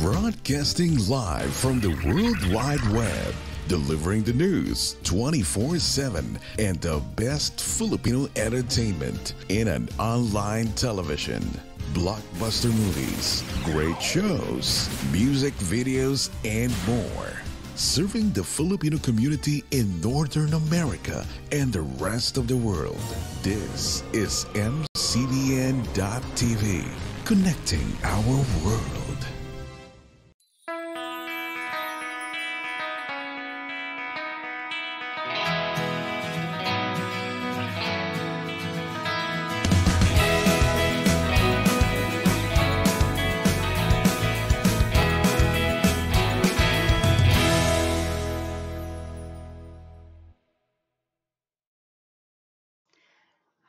Broadcasting live from the World Wide Web, delivering the news 24/7 and the best Filipino entertainment in an online television. Blockbuster movies, great shows, music videos, and more. Serving the Filipino community in Northern America and the rest of the world. This is MCBN.TV, connecting our world.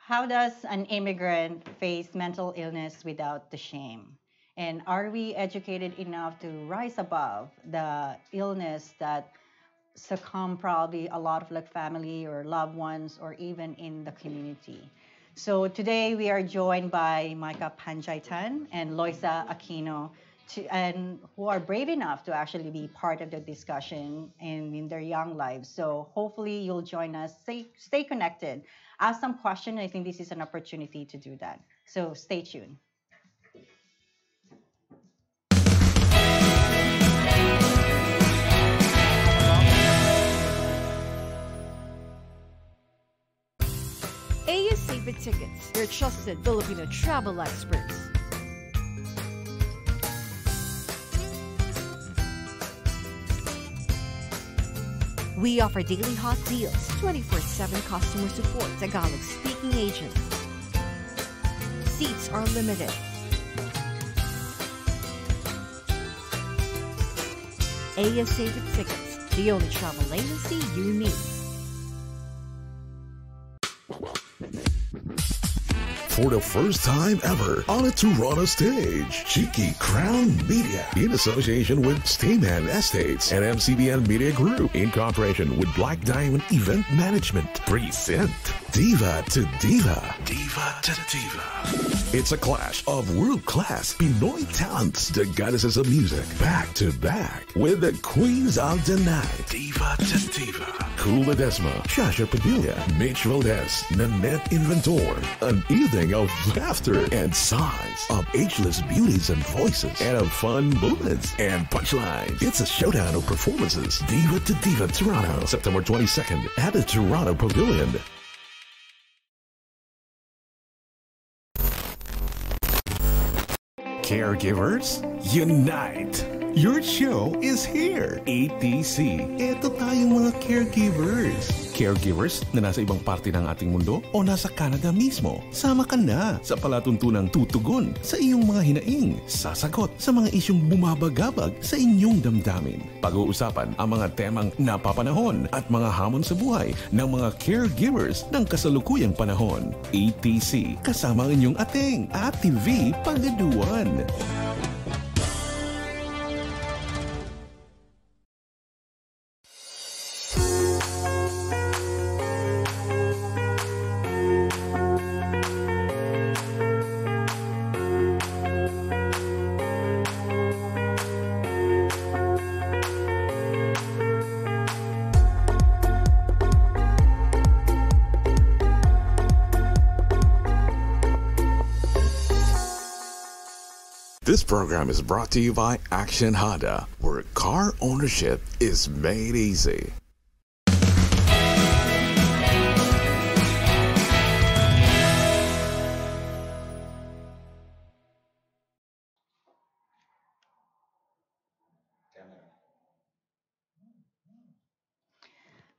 How does an immigrant face mental illness without the shame? And are we educated enough to rise above the illness that succumb probably a lot of like family or loved ones or even in the community? So today we are joined by Micah Panjaitan and Loisa Aquino and who are brave enough to actually be part of the discussion and in their young lives. So hopefully you'll join us. Stay connected. Ask some questions. I think this is an opportunity to do that. So stay tuned. AU Save Tickets, your trusted Filipino travel experts. We offer daily hot deals, 24/7 customer support, Tagalog-speaking agents. Seats are limited. AU Save Tickets, the only travel agency you need. For the first time ever on a Toronto stage, Cheeky Crown Media, in association with Stayman Estates and MCBN Media Group, in cooperation with Black Diamond Event Management, present Diva to Diva. Diva to Diva. It's a clash of world-class Pinoy talents, the goddesses of music, back to back with the queens of the night. Diva to Diva. Cool Ledesma, Shasha Padilla, Mitch Valdez, Nanette Inventor. An evening of laughter and sighs, of ageless beauties and voices, and of fun moments and punchlines. It's a showdown of performances. Diva to Diva Toronto, September 22nd at the Toronto Pavilion. Caregivers, unite! Your show is here! ATC, eto tayong mga caregivers. Caregivers na nasa ibang parte ng ating mundo o nasa Canada mismo. Sama ka na sa palatuntunang tutugon sa iyong mga hinaing, sasagot sa mga isyong bumabagabag sa inyong damdamin. Pag-uusapan ang mga temang napapanahon at mga hamon sa buhay ng mga caregivers ng kasalukuyang panahon. ATC, kasama ang inyong ating Ate V Pagaduan. This program is brought to you by Action Honda, where car ownership is made easy.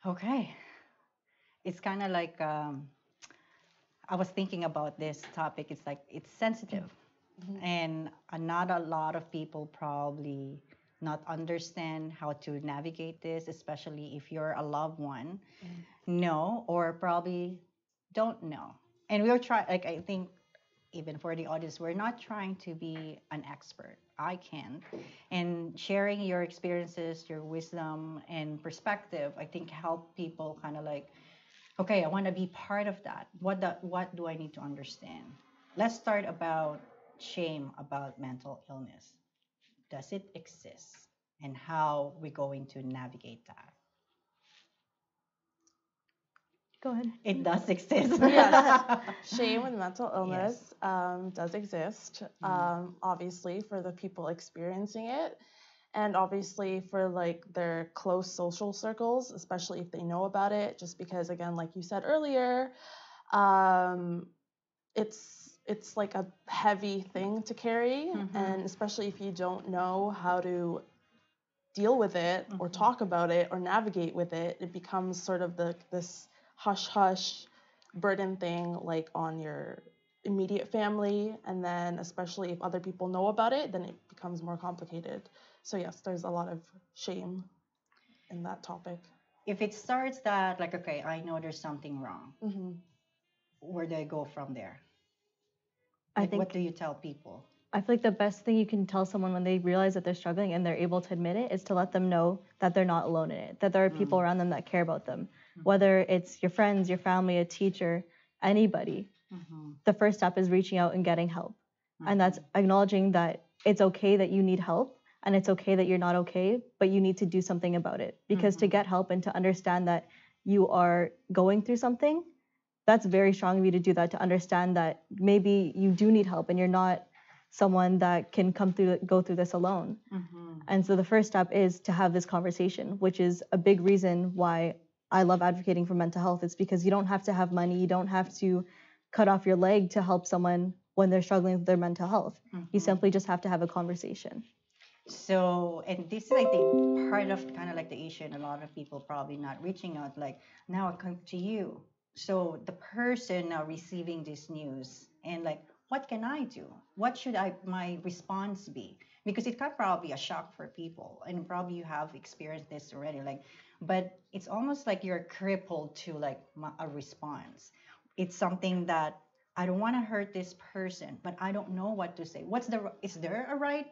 Okay. It's kind of like I was thinking about this topic. It's like it's sensitive. And not a lot of people probably not understand how to navigate this, especially if you're a loved one, know or probably don't know. And we're trying, like I think, even for the audience, we're not trying to be an expert. I can't. And sharing your experiences, your wisdom, and perspective, I think help people kind of like, okay, I want to be part of that. What do I need to understand? Let's start about shame about mental illness. Does it exist? And how we're going to navigate that? Go ahead. It does exist. Yes, shame with mental illness Yes. does exist, Mm. obviously for the people experiencing it, and obviously for like their close social circles, especially if they know about it. Just because, again, like you said earlier, um, it's like a heavy thing to carry, and especially if you don't know how to deal with it or talk about it or navigate with it, it becomes sort of this hush hush burden thing, like on your immediate family, and then especially if other people know about it, then it becomes more complicated. So yes, there's a lot of shame in that topic. If it starts that, like, okay, I know there's something wrong, Hmm. where do I go from there? I Like, think what do you tell people? I feel like the best thing you can tell someone when they realize that they're struggling and they're able to admit it is to let them know that they're not alone in it, that there are people around them that care about them. Whether it's your friends, your family, a teacher, anybody, the first step is reaching out and getting help. And that's acknowledging that it's okay that you need help and it's okay that you're not okay, but you need to do something about it. Because to get help and to understand that you are going through something, that's very strong of you to do that, to understand that maybe you do need help and you're not someone that can go through this alone. And so the first step is to have this conversation, which is a big reason why I love advocating for mental health. It's because you don't have to have money, you don't have to cut off your leg to help someone when they're struggling with their mental health. You simply just have to have a conversation. So, and this is, I think, part of kind of like the issue, and a lot of people probably not reaching out, like, now I come to you. So the person now receiving this news and like, what can I do? What should my response be? Because it can probably be a shock for people, and probably you have experienced this already. Like, but it's almost like you're crippled to like a response. It's something that I don't want to hurt this person, but I don't know what to say. Is there a right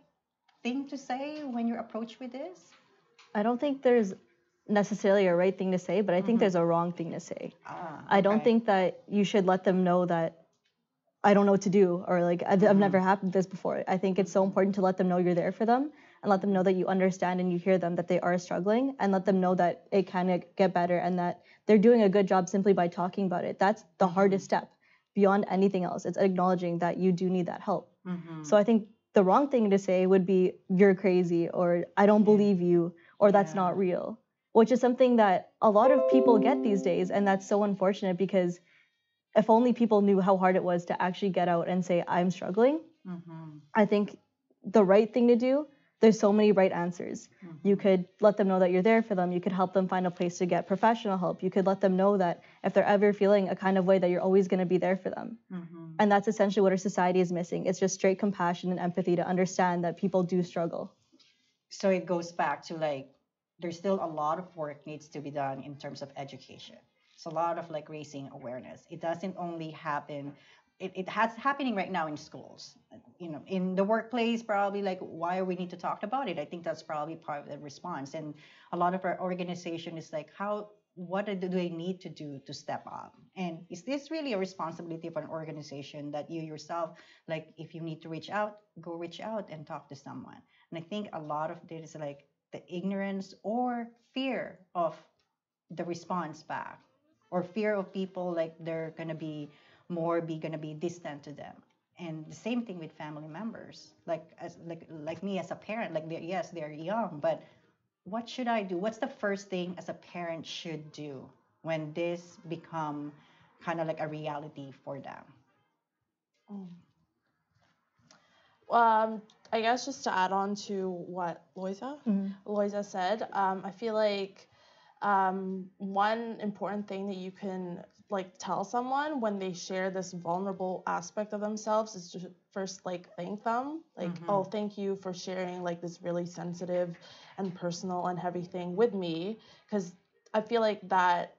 thing to say when you're approached with this? I don't think there's necessarily a right thing to say, but I think there's a wrong thing to say. I don't Okay. think that you should let them know that I don't know what to do, or like I've never happened this before. I think it's so important to let them know you're there for them and let them know that you understand and you hear them, that they are struggling, and let them know that it can get better and that they're doing a good job simply by talking about it. That's the hardest step beyond anything else. It's acknowledging that you do need that help. So I think the wrong thing to say would be you're crazy, or I don't believe you, or that's not real, which is something that a lot of people get these days, and that's so unfortunate because if only people knew how hard it was to actually get out and say, I'm struggling, I think the right thing to do, there's so many right answers. You could let them know that you're there for them. You could help them find a place to get professional help. You could let them know that if they're ever feeling a kind of way, that you're always going to be there for them. And that's essentially what our society is missing. It's just straight compassion and empathy to understand that people do struggle. So it goes back to like, there's still a lot of work needs to be done in terms of education. It's a lot of like raising awareness. It doesn't only happen. It has happening right now in schools, in the workplace, probably like, why we need to talk about it. I think that's probably part of the response. And a lot of our organization is like, what do they need to do to step up? And is this really a responsibility of an organization that you yourself, like, if you need to reach out, go reach out and talk to someone? And I think a lot of it is like the ignorance or fear of the response back, or fear of people, like they're gonna be gonna be distant to them. And the same thing with family members, like like me as a parent, like yes, they're young, but what should I do? What's the first thing as a parent should do when this become kind of like a reality for them? I guess just to add on to what Loisa said, I feel like one important thing that you can like tell someone when they share this vulnerable aspect of themselves is to first like thank them, like, oh, thank you for sharing like this really sensitive and personal and heavy thing with me, because I feel like that,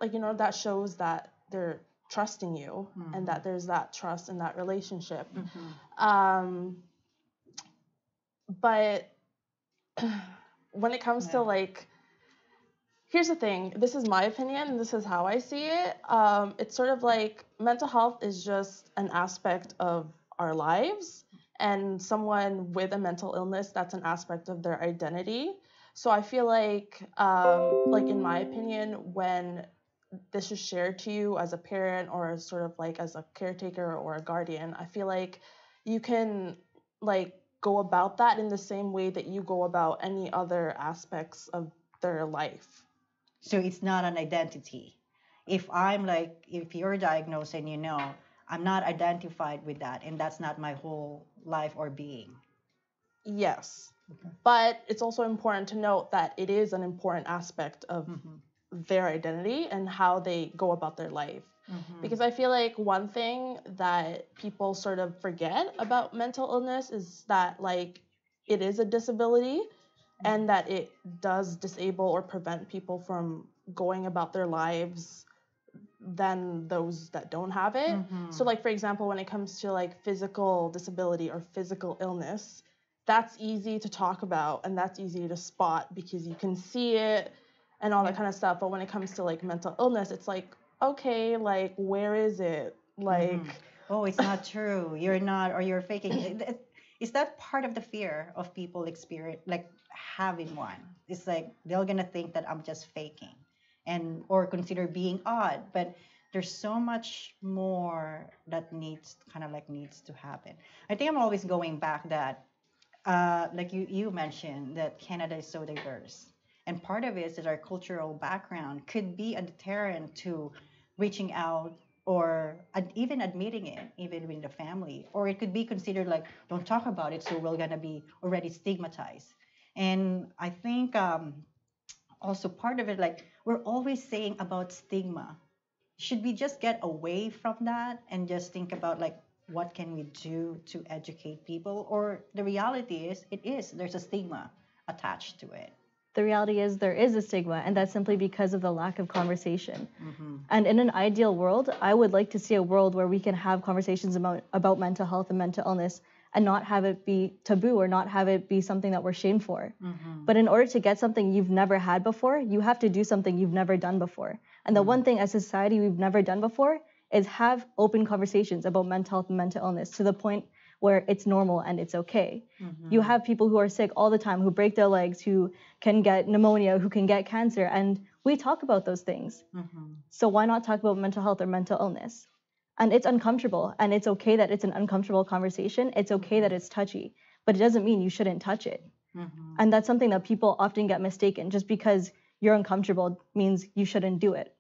like, that shows that they're trusting you and that there's that trust in that relationship. But when it comes to like, here's the thing, this is my opinion and this is how I see it. It's sort of like mental health is just an aspect of our lives, and someone with a mental illness, that's an aspect of their identity. So I feel like in my opinion, when this is shared to you as a parent or as sort of like as a caretaker or a guardian, I feel like you can like go about that in the same way that you go about any other aspects of their life. So it's not an identity. If you're diagnosed and I'm not identified with that, and that's not my whole life or being. Yes. But it's also important to note that it is an important aspect of their identity and how they go about their life. Because I feel like one thing that people sort of forget about mental illness is that like it is a disability and that it does disable or prevent people from going about their lives than those that don't have it. So like, for example, when it comes to like physical disability or physical illness, that's easy to talk about and that's easy to spot because you can see it and all that kind of stuff. But when it comes to like mental illness, it's like, okay, like where is it? Like, oh, it's not true. You're not, or you're faking. Is that part of the fear of people experience, like having one? It's like they're gonna think that I'm just faking, or consider being odd. But there's so much more that needs to happen. I think I'm always going back that, like you mentioned, that Canada is so diverse. And part of it is that our cultural background could be a deterrent to reaching out or even admitting it, even in the family. Or it could be considered like, don't talk about it, so we're going to be already stigmatized. And I think also part of it, like, we're always saying about stigma. Should we just get away from that and just think about, like, what can we do to educate people? Or the reality is, there's a stigma attached to it. The reality is there is a stigma, and that's simply because of the lack of conversation. And in an ideal world, I would like to see a world where we can have conversations about mental health and mental illness and not have it be taboo or not have it be something that we're shamed for. But in order to get something you've never had before, you have to do something you've never done before. And the one thing as a society we've never done before is have open conversations about mental health and mental illness to the point where it's normal and it's okay. You have people who are sick all the time, who break their legs, who can get pneumonia, who can get cancer, and we talk about those things. So why not talk about mental health or mental illness? And it's uncomfortable, and it's okay that it's an uncomfortable conversation. It's okay that it's touchy, but it doesn't mean you shouldn't touch it. And that's something that people often get mistaken. Just because you're uncomfortable means you shouldn't do it.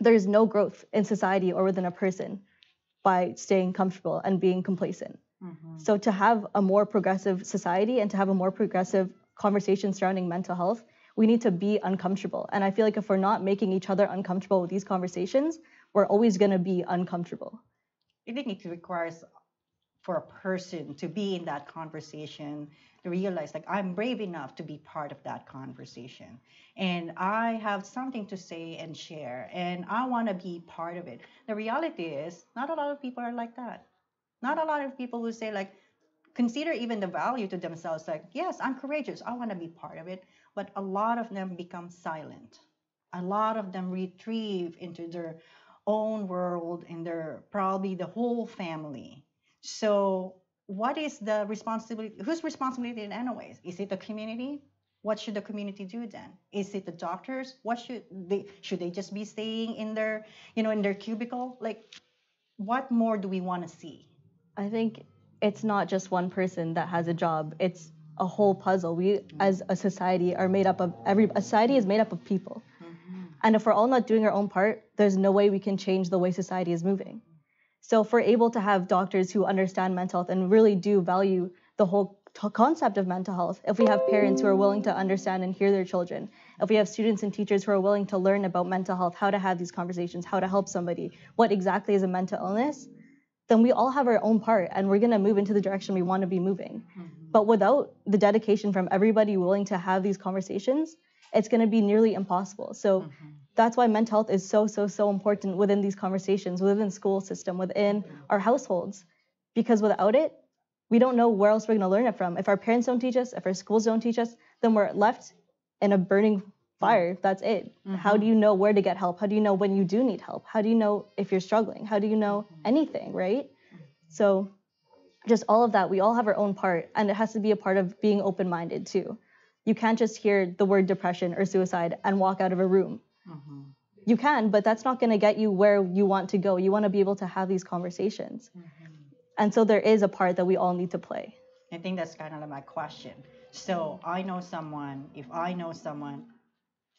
There's no growth in society or within a person by staying comfortable and being complacent. So to have a more progressive society and to have a more progressive conversation surrounding mental health, we need to be uncomfortable. And I feel like if we're not making each other uncomfortable with these conversations, we're always going to be uncomfortable. I think it requires for a person to be in that conversation, to realize, like, I'm brave enough to be part of that conversation. And I have something to say and share, and I want to be part of it. The reality is, not a lot of people are like that. Not a lot of people who say, like, consider even the value to themselves, like, yes, I'm courageous, I want to be part of it. But a lot of them become silent. A lot of them retrieve into their own world and their probably the whole family. So what is the responsibility? Whose responsibility in anyways? Is it the community? What should the community do then? Is it the doctors? What should they just be staying in their, in their cubicle? Like, what more do we want to see? I think it's not just one person that has a job. It's a whole puzzle. We, as a society, are made up of a society is made up of people. And if we're all not doing our own part, there's no way we can change the way society is moving. So if we're able to have doctors who understand mental health and really do value the whole concept of mental health, if we have parents who are willing to understand and hear their children, if we have students and teachers who are willing to learn about mental health, how to have these conversations, how to help somebody, what exactly is a mental illness, then we all have our own part and we're going to move into the direction we want to be moving. But without the dedication from everybody willing to have these conversations, it's going to be nearly impossible. So that's why mental health is so important within these conversations, within the school system, within our households. Because without it, we don't know where else we're going to learn it from. If our parents don't teach us, if our schools don't teach us, then we're left in a burning fire. That's it. How do you know where to get help? How do you know when you do need help? How do you know if you're struggling? How do you know anything, right? So just all of that. We all have our own part, and it has to be a part of being open-minded too. You can't just hear the word depression or suicide and walk out of a room. Mm-hmm. You can, but that's not going to get you where you want to go. You want to be able to have these conversations. Mm-hmm. And so there is a part that we all need to play. I think that's kind of like my question. So I know someone, if I know someone,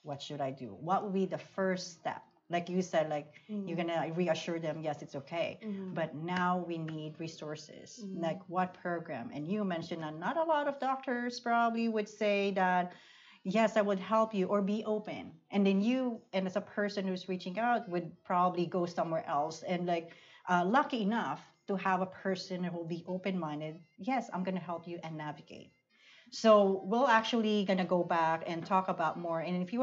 what should I do? What would be the first step? Like you said, like you're gonna reassure them, yes, it's okay. But now we need resources. Like what program? And you mentioned that not a lot of doctors probably would say that, yes, I would help you or be open. And then you, and as a person who's reaching out, would probably go somewhere else. And like lucky enough to have a person who will be open-minded. Yes, I'm gonna help you and navigate. So we'll actually gonna go back and talk about more. And if you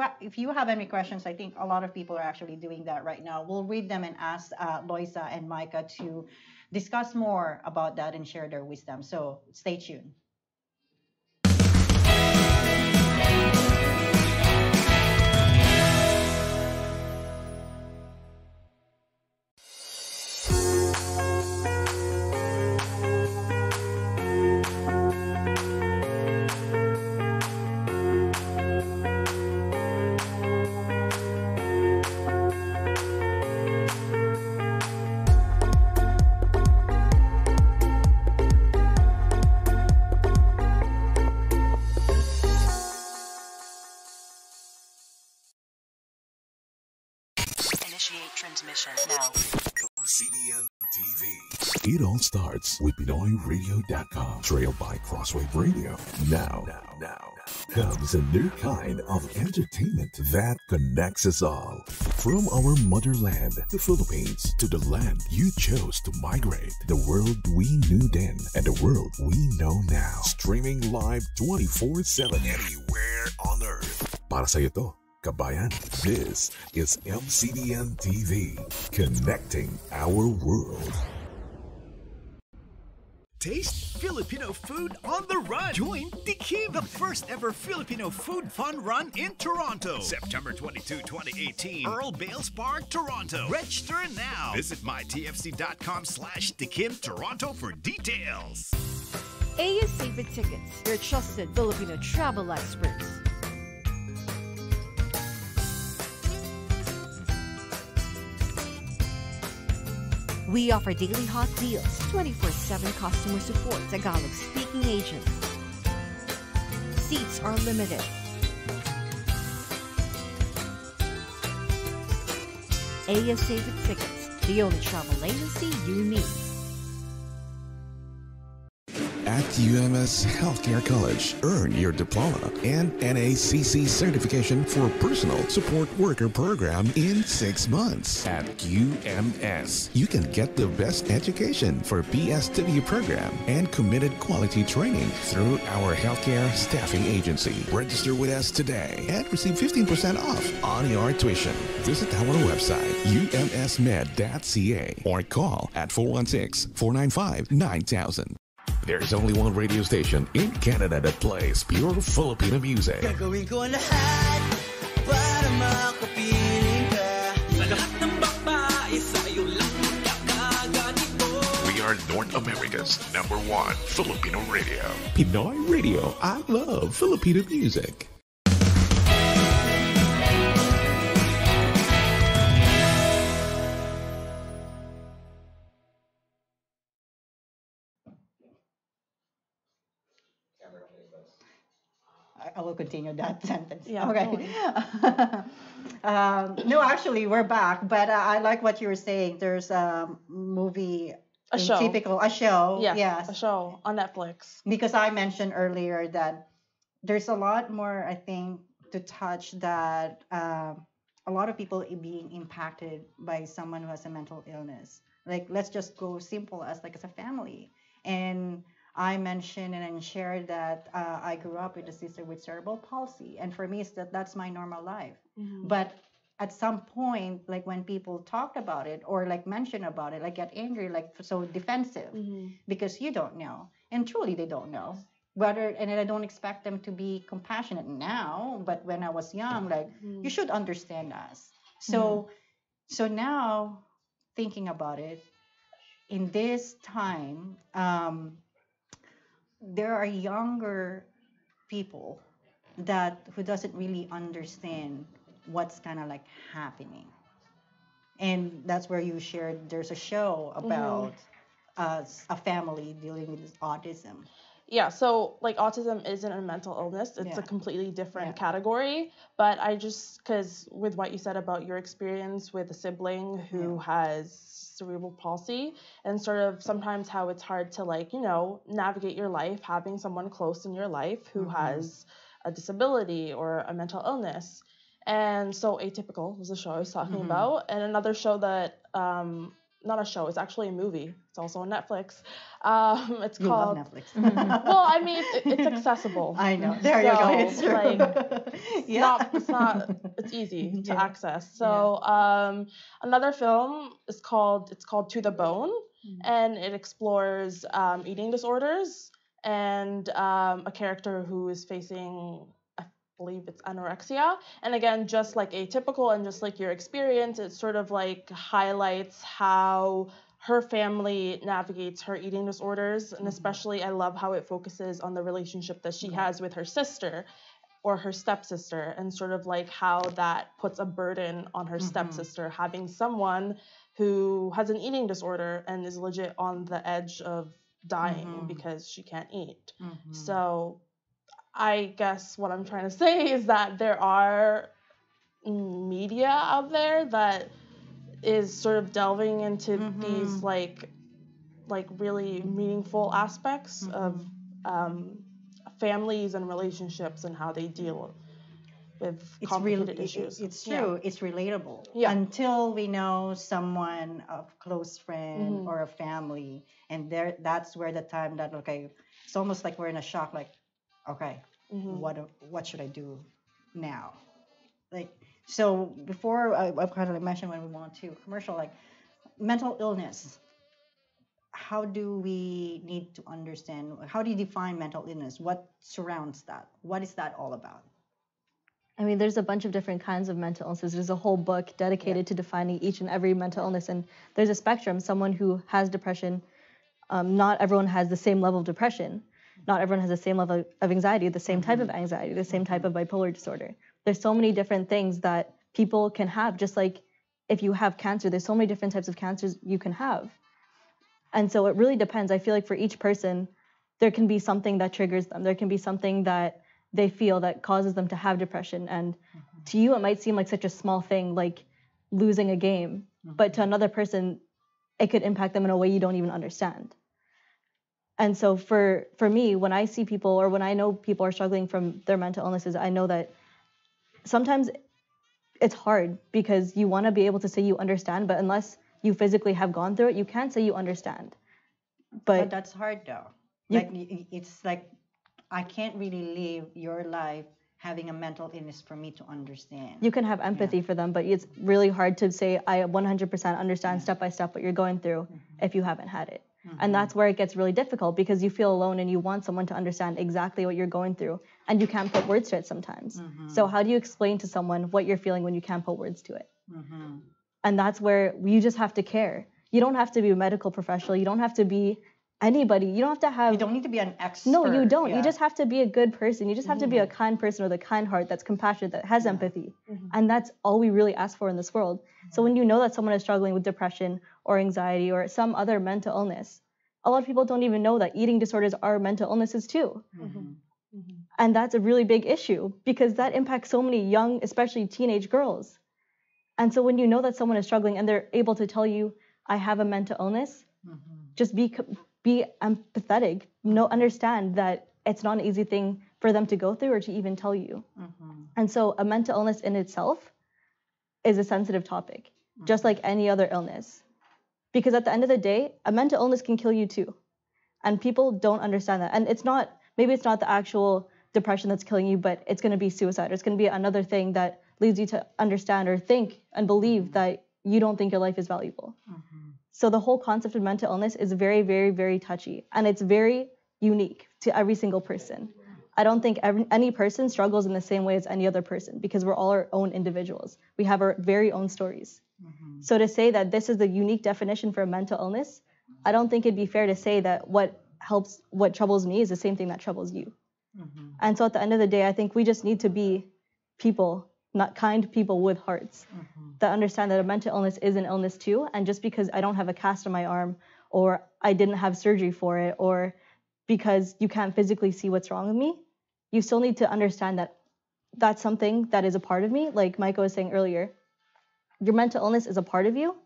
have any questions, I think a lot of people are actually doing that right now. We'll read them and ask Loisa and Micah to discuss more about that and share their wisdom. So stay tuned. Initiate transmission now. MCBN TV. It all starts with PinoyRadio.com, trailed by Crosswave Radio. Now comes a new kind of entertainment that connects us all. From our motherland, the Philippines, to the land you chose to migrate, the world we knew then and the world we know now. Streaming live 24/7 anywhere on earth. Para sa'yo to, kabayan. This is MCBN TV, connecting our world. Taste Filipino food on the run. Join Tikim, the first ever Filipino food fun run in Toronto. September 22, 2018. Earl Bales Park, Toronto. Register now. Visit mytfc.com/Tikim Toronto for details. AS Save It Tickets, your trusted Filipino travel experts. We offer daily hot deals, 24/7 customer support, Tagalog-speaking agents. Seats are limited. AS Save It Tickets, the only travel agency you need. At UMS Healthcare College, earn your diploma and NACC certification for personal support worker program in 6 months. At UMS, you can get the best education for PSW program and committed quality training through our healthcare staffing agency. Register with us today and receive 15% off on your tuition. Visit our website, umsmed.ca, or call at 416-495-9000. There's only one radio station in Canada that plays pure Filipino music. Gagawin ko ang lahat para makapiling ka. Sa lahat ng babae, sa'yo lang magkakaganito. We are North America's #1 Filipino radio. Pinoy Radio. I love Filipino music. I will continue that sentence. Yeah, Okay. No, actually, we're back. But I like what you were saying. There's a movie. A show. A show. Yes, Yes. a show on Netflix. Because I mentioned earlier that there's a lot more, I think, to touch that a lot of people being impacted by someone who has a mental illness. Like, let's just go simple as like as a family. And I mentioned and shared that I grew up with a sister with cerebral palsy, and for me, that's my normal life. But at some point, like when people talk about it or like mention about it, like get angry, like so defensive, because you don't know, and truly they don't know. And I don't expect them to be compassionate now, but when I was young, like you should understand us. So now, thinking about it, in this time, there are younger people that who doesn't really understand what's kind of like happening, and that's where you shared there's a show about a family dealing with autism. Yeah, so like autism isn't a mental illness. It's a completely different category. But I just, because with what you said about your experience with a sibling who has cerebral palsy, and sort of sometimes how it's hard to, like, you know, navigate your life, having someone close in your life who has a disability or a mental illness. And so Atypical was the show I was talking about. And another show that, not a show, it's actually a movie. It's also on Netflix. It's You called love Netflix. well, I mean, it's accessible. I know. There you go. It's true. Like, it's easy to access. So, another film is called To the Bone, and it explores eating disorders and a character who is facing, I believe it's anorexia. And again, just like Atypical and just like your experience, it sort of like highlights how her family navigates her eating disorders, and especially I love how it focuses on the relationship that she has with her sister or her stepsister, and sort of like how that puts a burden on her stepsister, having someone who has an eating disorder and is legit on the edge of dying because she can't eat. So I guess what I'm trying to say is that there are media out there that is sort of delving into these like really meaningful aspects of families and relationships and how they deal with complicated issues. It's true. It's relatable. Yeah. Until we know someone, a close friend or a family, and that's where the time that it's almost like we're in a shock. Like, okay, what should I do now? Like, so before I've kind of like mentioned when we went to commercial, like mental illness. How do we need to understand? How do you define mental illness? What surrounds that? What is that all about? I mean, there's a bunch of different kinds of mental illnesses. There's a whole book dedicated to defining each and every mental illness, and there's a spectrum. Someone who has depression, not everyone has the same level of depression. Not everyone has the same level of anxiety, the same type of anxiety, the same type of bipolar disorder. There's so many different things that people can have, just like if you have cancer, there's so many different types of cancers you can have. And so it really depends. I feel like for each person, there can be something that triggers them. There can be something that they feel that causes them to have depression. And to you, it might seem like such a small thing, like losing a game. But to another person, it could impact them in a way you don't even understand. And so for me, when I see people or when I know people are struggling from their mental illnesses, I know that sometimes it's hard because you want to be able to say you understand, but unless you physically have gone through it, you can't say you understand. But that's hard though. It's like I can't really live your life having a mental illness for me to understand. You can have empathy for them, but it's really hard to say I 100% understand step by step what you're going through if you haven't had it. And that's where it gets really difficult because you feel alone and you want someone to understand exactly what you're going through, and you can't put words to it sometimes. So how do you explain to someone what you're feeling when you can't put words to it? And that's where you just have to care. You don't have to be a medical professional. You don't have to be anybody. You don't have to have... You don't need to be an expert. No, you don't. You just have to be a good person. You just have to be a kind person with a kind heart that's compassionate, that has empathy. And that's all we really ask for in this world. So when you know that someone is struggling with depression or anxiety or some other mental illness, a lot of people don't even know that eating disorders are mental illnesses too. And that's a really big issue because that impacts so many young, especially teenage girls. And so when you know that someone is struggling and they're able to tell you, I have a mental illness, just be empathetic. Understand that it's not an easy thing for them to go through or to even tell you. And so a mental illness in itself is a sensitive topic, just like any other illness. Because at the end of the day, a mental illness can kill you too. And people don't understand that. And maybe it's not the actual depression that's killing you, but it's going to be suicide. Or it's going to be another thing that leads you to understand or think and believe that you don't think your life is valuable. So the whole concept of mental illness is very, very, very touchy. And it's very unique to every single person. I don't think any person struggles in the same way as any other person because we're all our own individuals. We have our very own stories. So to say that this is the unique definition for a mental illness, I don't think it'd be fair to say that what troubles me is the same thing that troubles you. And so at the end of the day, I think we just need to be people, not kind people with hearts that understand that a mental illness is an illness too. And just because I don't have a cast on my arm, or I didn't have surgery for it, or because you can't physically see what's wrong with me, you still need to understand that that's something that is a part of me. Like Micah was saying earlier, your mental illness is a part of you,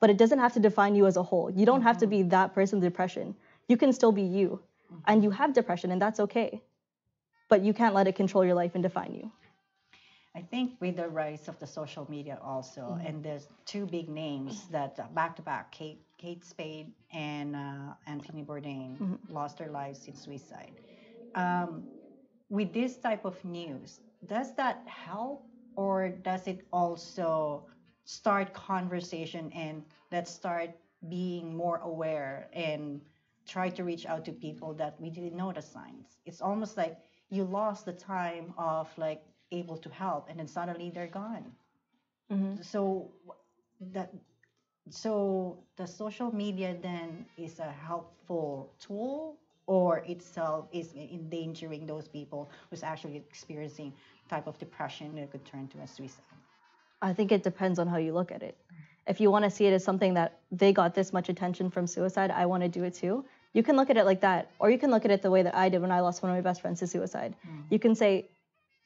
but it doesn't have to define you as a whole. You don't have to be that person with depression. You can still be you, and you have depression, and that's okay. But you can't let it control your life and define you. I think with the rise of the social media also, and there's two big names that back to back, Kate Spade and Anthony Bourdain lost their lives in suicide. With this type of news, does that help, or does it also start conversation and let's start being more aware and try to reach out to people that we didn't know the signs? It's almost like you lost the time of like able to help, and then suddenly they're gone. So the social media then is a helpful tool, or itself is endangering those people who's actually experiencing type of depression that could turn to a suicide? I think it depends on how you look at it. If you want to see it as something that they got this much attention from suicide, I want to do it too. You can look at it like that, or you can look at it the way that I did when I lost one of my best friends to suicide. You can say,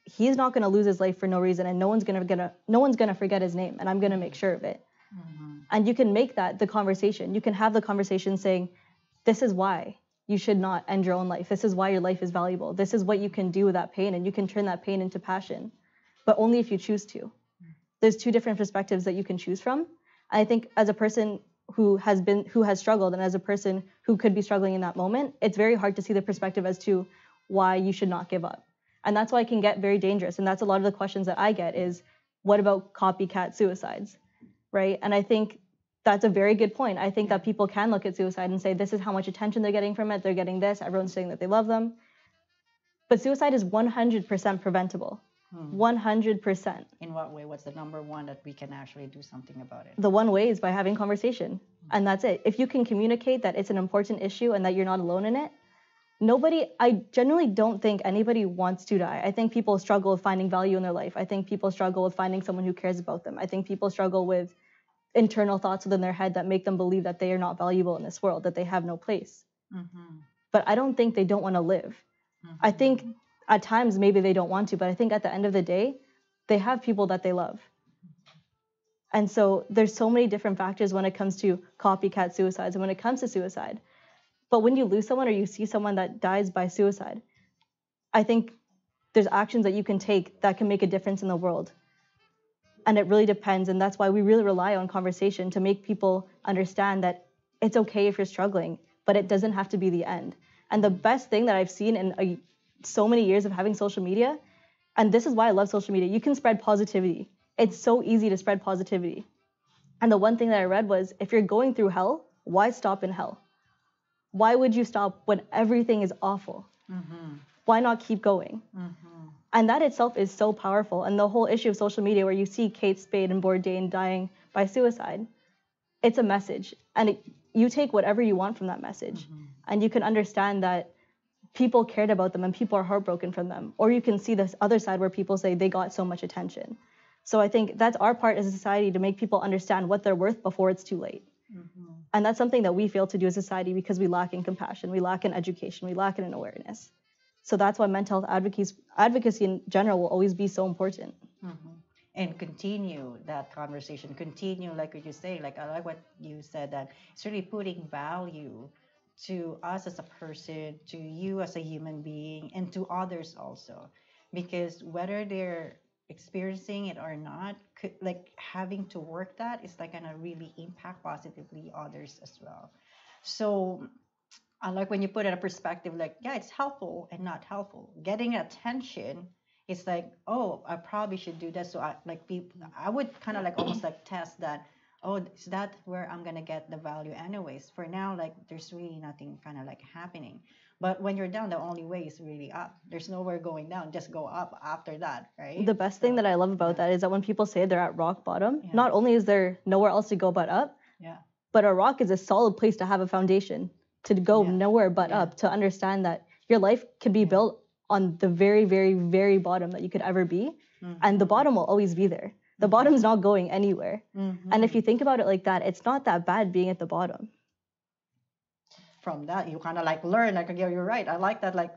he's not going to lose his life for no reason, and no one's going to forget his name, and I'm going to make sure of it. And you can make that the conversation. You can have the conversation saying, this is why you should not end your own life. This is why your life is valuable. This is what you can do with that pain, and you can turn that pain into passion, but only if you choose to. There's two different perspectives that you can choose from. And I think as a person who has struggled, and as a person who could be struggling in that moment, it's very hard to see the perspective as to why you should not give up. And that's why it can get very dangerous. And that's a lot of the questions that I get is, what about copycat suicides, right? And I think that's a very good point. I think that people can look at suicide and say, this is how much attention they're getting from it. They're getting this. Everyone's saying that they love them. But suicide is 100% preventable. 100%. In what way? What's the number one that we can actually do something about it? The one way is by having conversation. And that's it. If you can communicate that it's an important issue and that you're not alone in it, I generally don't think anybody wants to die. I think people struggle with finding value in their life. I think people struggle with finding someone who cares about them. I think people struggle with internal thoughts within their head that make them believe that they are not valuable in this world, that they have no place. But I don't think they don't want to live. I think at times maybe they don't want to, but I think at the end of the day, they have people that they love. And so there's so many different factors when it comes to copycat suicides and when it comes to suicide. But when you lose someone or you see someone that dies by suicide, I think there's actions that you can take that can make a difference in the world. And it really depends. And that's why we really rely on conversation to make people understand that it's okay if you're struggling, but it doesn't have to be the end. And the best thing that I've seen in so many years of having social media, and this is why I love social media, you can spread positivity. It's so easy to spread positivity. And the one thing that I read was, if you're going through hell, why stop in hell? Why would you stop when everything is awful? Why not keep going? And that itself is so powerful. And the whole issue of social media where you see Kate Spade and Bourdain dying by suicide, it's a message. And you take whatever you want from that message. And you can understand that people cared about them and people are heartbroken from them. Or you can see this other side where people say they got so much attention. So I think that's our part as a society, to make people understand what they're worth before it's too late. And that's something that we fail to do as a society because we lack in compassion, we lack in education, we lack in awareness. So that's why mental health advocacy in general will always be so important. And continue that conversation, continue, like what you say, like I like what you said, that it's really putting value to us as a person, to you as a human being, and to others also. Because whether they're experiencing it or not, like having to work that is like gonna really impact positively others as well. So I like when you put it in a perspective, like, yeah, it's helpful and not helpful. Getting attention, it's like, oh, I probably should do that. So I would kind of like almost like test that, oh, is that where I'm gonna get the value anyways? For now, like there's really nothing kind of like happening. But when you're down, the only way is really up. There's nowhere going down. Just go up after that, right? The best thing that I love about that is that when people say they're at rock bottom, not only is there nowhere else to go but up, But a rock is a solid place to have a foundation, to go nowhere but up, to understand that your life can be built on the very, very, very bottom that you could ever be. And the bottom will always be there. The bottom's not going anywhere. And if you think about it like that, it's not that bad being at the bottom. From that, you kind of like learn, like, yeah, you're right. I like that. Like,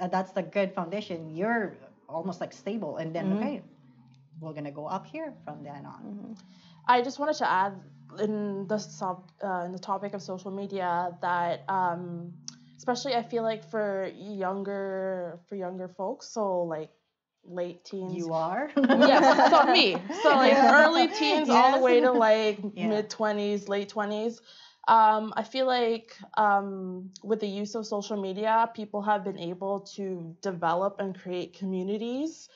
that's the good foundation. You're almost like stable. And then, okay, we're going to go up here from then on. I just wanted to add in the topic of social media that, especially I feel like for younger folks, so like late teens. You are? Yes, so me. So like early teens all the way to like mid-20s, late 20s. I feel like with the use of social media, people have been able to develop and create communities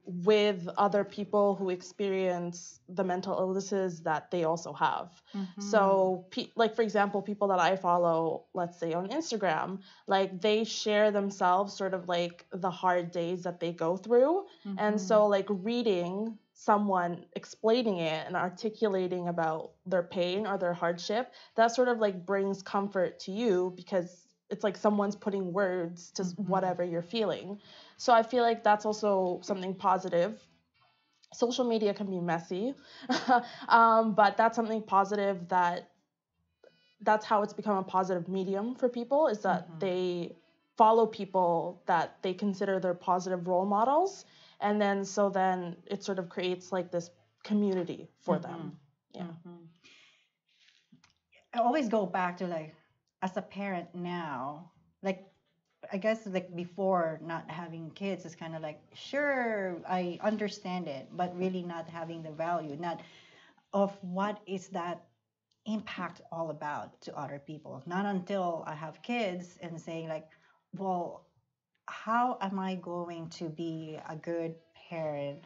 with other people who experience the mental illnesses that they also have. So, like, for example, people that I follow, let's say on Instagram, like they share themselves sort of like the hard days that they go through. And so like reading someone explaining it and articulating about their pain or their hardship, that sort of like brings comfort to you because it's like someone's putting words to whatever you're feeling. So I feel like that's also something positive. Social media can be messy, but that's something positive that's how it's become a positive medium for people, is that they follow people that they consider their positive role models. And then it sort of creates like this community for them. Yeah. I always go back to like, as a parent now, like, I guess like before not having kids is kind of like, sure, I understand it, but really not having the value, not of what is that impact all about to other people. Not until I have kids and saying like, well, how am I going to be a good parent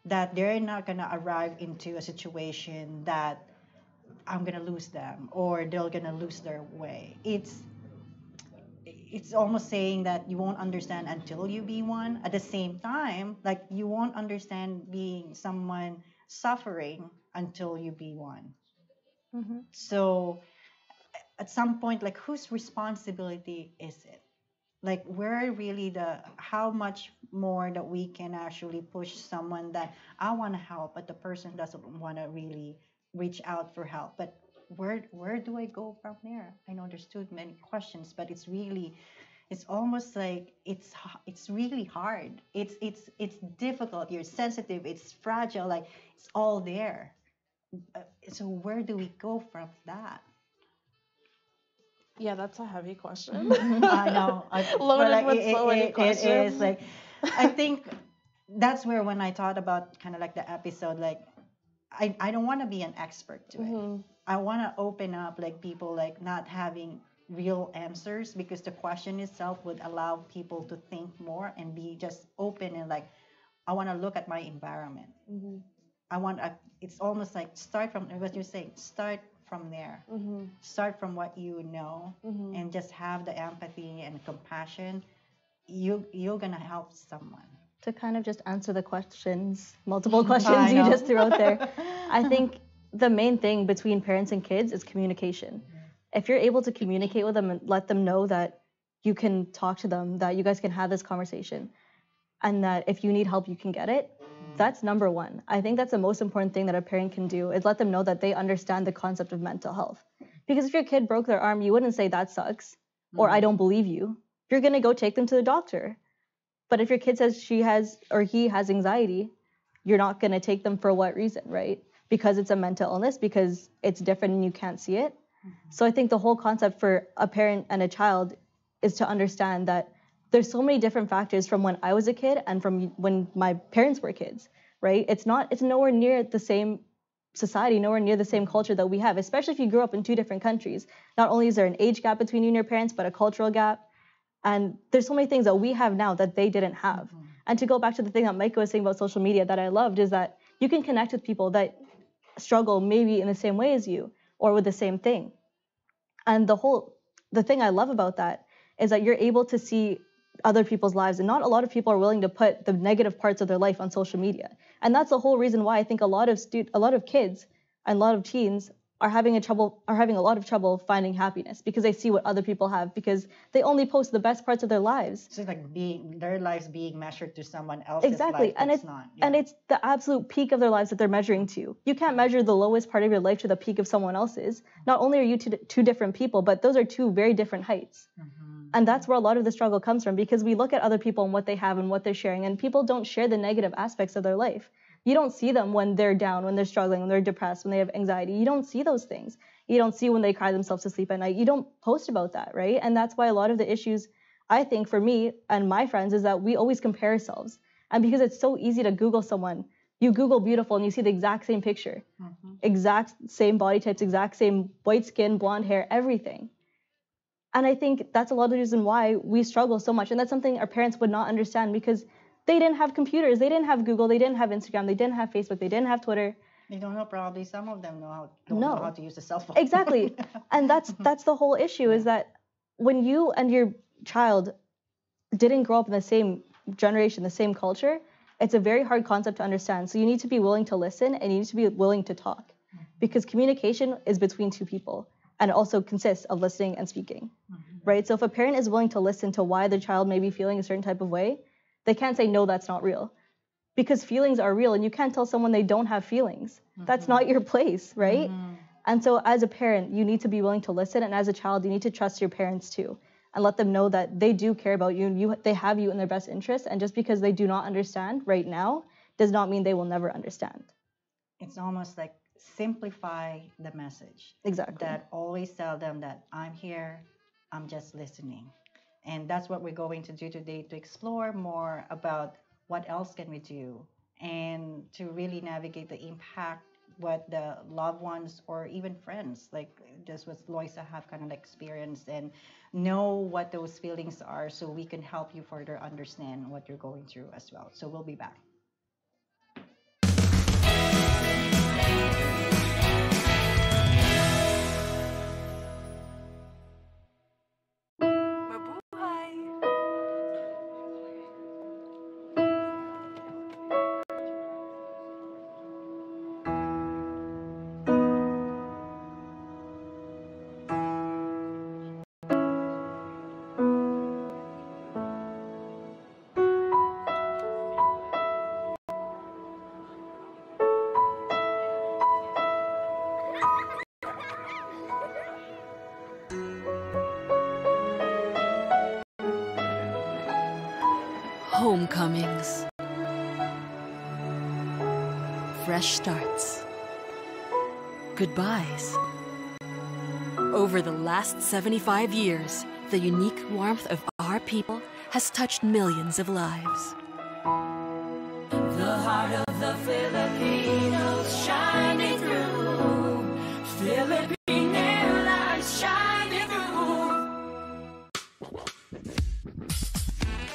that they're not going to arrive into a situation that I'm going to lose them or they're going to lose their way. It's almost saying that you won't understand until you be one. At the same time, like you won't understand being someone suffering until you be one. So at some point, like whose responsibility is it? Like we're really how much more that we can actually push someone that I want to help, but the person doesn't want to really reach out for help. But where do I go from there? I know there's too many questions, but it's almost like it's really hard. It's difficult. You're sensitive. It's fragile. Like it's all there. So where do we go from that? Yeah, that's a heavy question. I know. Loaded with so many questions. It is like, I think that's where when I thought about kind of like the episode, like I don't want to be an expert to it. I want to open up like people like not having real answers, because the question itself would allow people to think more and be just open and like, I want to look at my environment. It's almost like start from what you're saying. Start from there. Start from what you know, and just have the empathy and compassion. You're gonna help someone. To kind of just answer the multiple questions you just threw out there, I think the main thing between parents and kids is communication. If you're able to communicate with them and let them know that you can talk to them, that you guys can have this conversation, and that if you need help, you can get it, that's number one. I think that's the most important thing that a parent can do, is let them know that they understand the concept of mental health. Because if your kid broke their arm, you wouldn't say that sucks, or I don't believe you. You're going to go take them to the doctor. But if your kid says she has or he has anxiety, you're not going to take them for what reason, right? Because it's a mental illness, because it's different and you can't see it. So I think the whole concept for a parent and a child is to understand that there's so many different factors from when I was a kid and from when my parents were kids, right? It's nowhere near the same society, nowhere near the same culture that we have, especially if you grew up in two different countries. Not only is there an age gap between you and your parents, but a cultural gap. And there's so many things that we have now that they didn't have. And to go back to the thing that Micah was saying about social media that I loved, is that you can connect with people that struggle maybe in the same way as you or with the same thing. And the thing I love about that is that you're able to see other people's lives, and not a lot of people are willing to put the negative parts of their life on social media. And that's the whole reason why I think a lot of kids and a lot of teens are having a lot of trouble finding happiness because they see what other people have, because they only post the best parts of their lives. So it's like their lives being measured to someone else's Exactly. life And that's it's not. and it's the absolute peak of their lives that they're measuring to. You can't measure the lowest part of your life to the peak of someone else's. Not only are you two different people, but those are two very different heights. And that's where a lot of the struggle comes from, because we look at other people and what they have and what they're sharing, and people don't share the negative aspects of their life. You don't see them when they're down, when they're struggling, when they're depressed, when they have anxiety. You don't see those things. You don't see when they cry themselves to sleep at night. You don't post about that, right? And that's why a lot of the issues, I think, for me and my friends, is that we always compare ourselves. And because it's so easy to Google someone, you Google beautiful and you see the exact same picture, exact same body types, exact same white skin, blonde hair, everything. And I think that's a lot of the reason why we struggle so much. And that's something our parents would not understand, because they didn't have computers, they didn't have Google, they didn't have Instagram, they didn't have Facebook, they didn't have Twitter. They don't know, probably some of them don't know how to use a cell phone. Exactly. And that's the whole issue, is that when you and your child didn't grow up in the same generation, the same culture, it's a very hard concept to understand. So you need to be willing to listen, and you need to be willing to talk, because communication is between two people, and it also consists of listening and speaking, right? So if a parent is willing to listen to why the child may be feeling a certain type of way, they can't say, no, that's not real. Because feelings are real, and you can't tell someone they don't have feelings. That's not your place, right? And so as a parent, you need to be willing to listen, and as a child, you need to trust your parents too, and let them know that they do care about you, and they have you in their best interest. And just because they do not understand right now does not mean they will never understand. It's almost like simplify the message. Exactly. That always tell them that I'm here, I'm just listening. And that's what we're going to do today, to explore more about what else can we do, and to really navigate the impact what the loved ones or even friends, like just what Loisa have kind of experienced, and know what those feelings are, so we can help you further understand what you're going through as well. So we'll be back. Homecomings. Fresh starts. Goodbyes. Over the last 75 years, the unique warmth of our people has touched millions of lives. The heart of the Filipinos shining through. Filipino lights shining through.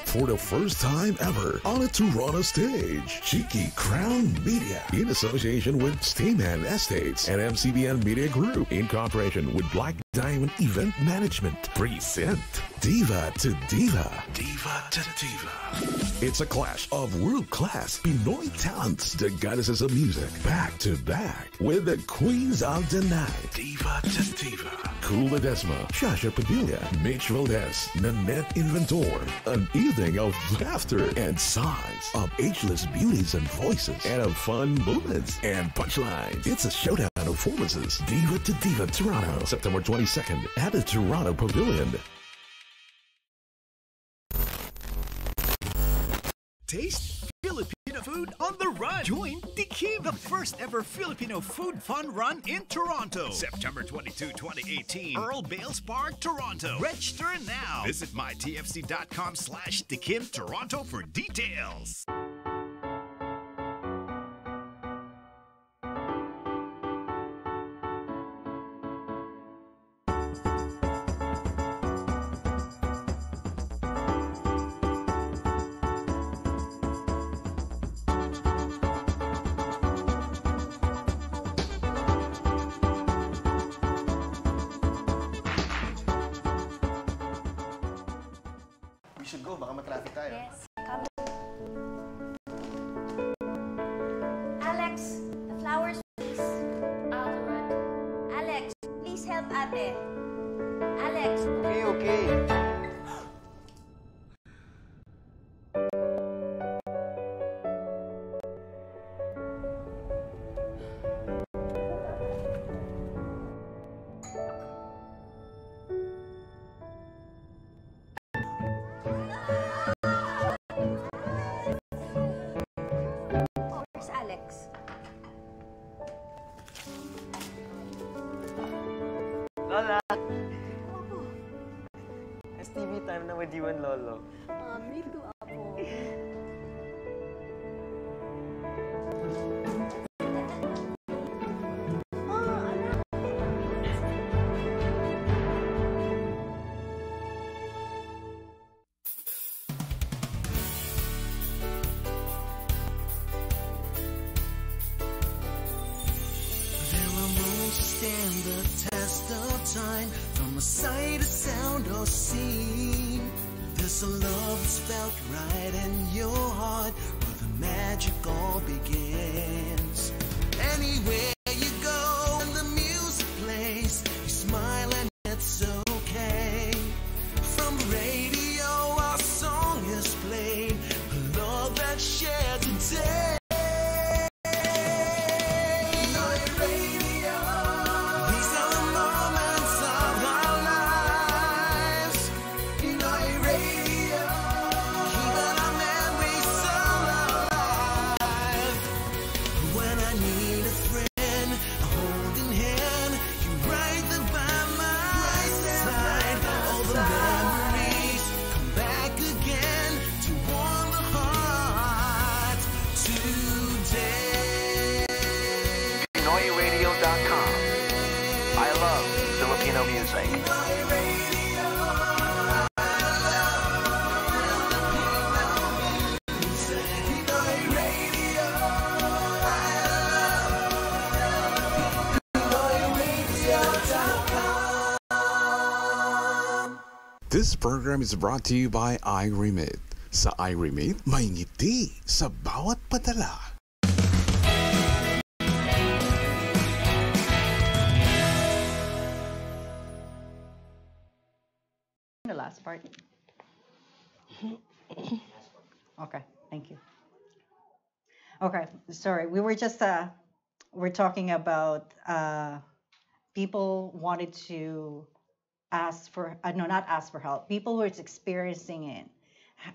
For the first time ever on a Toronto stage, Cheeky Crown Media, in association with Stayman Estates and MCBN Media Group, in cooperation with Black Diamond Event Management, present Diva to Diva. Diva to Diva. It's a clash of world-class Pinoy talents, the goddesses of music, back to back with the queens of the night. Diva to Diva. Cool Ledesma, Shasha Padilla, Mitch Valdez, Nanette Inventor. An evening of laughter and sighs, of ageless beauties and voices, and of fun moments and punchlines. It's a showdown of performances. Diva to Diva Toronto, September 22nd at the Toronto Pavilion. Taste Filipino food on the run. Join Tikim, the first ever Filipino food fun run in Toronto. September 22, 2018. Earl Bales Park, Toronto. Register now. Visit mytfc.com/Tikim Toronto for details. We should go, baka matraffic tayo. Yes, come. Alex, the flowers, please. Alright. Alex. Okay, okay. Where's Alex? Lola! STV time na with you and Lolo. Me too, Apo. There are moments that stand the test of time, from a sight, a sound, or scene. There's a love that's felt right in your heart, where the magic all begins. Anywhere you go, when the music plays, you smile and it's okay. From the radio, our song is played, the love that's shared today. PinoyRadio.com. I love Filipino music. This program is brought to you by iRemit. Sa iRemit, may ngiti sa bawat padala. The last part. Okay, thank you. Okay, sorry. We were just we're talking about people wanted to ask for no, not ask for help. People who are experiencing it,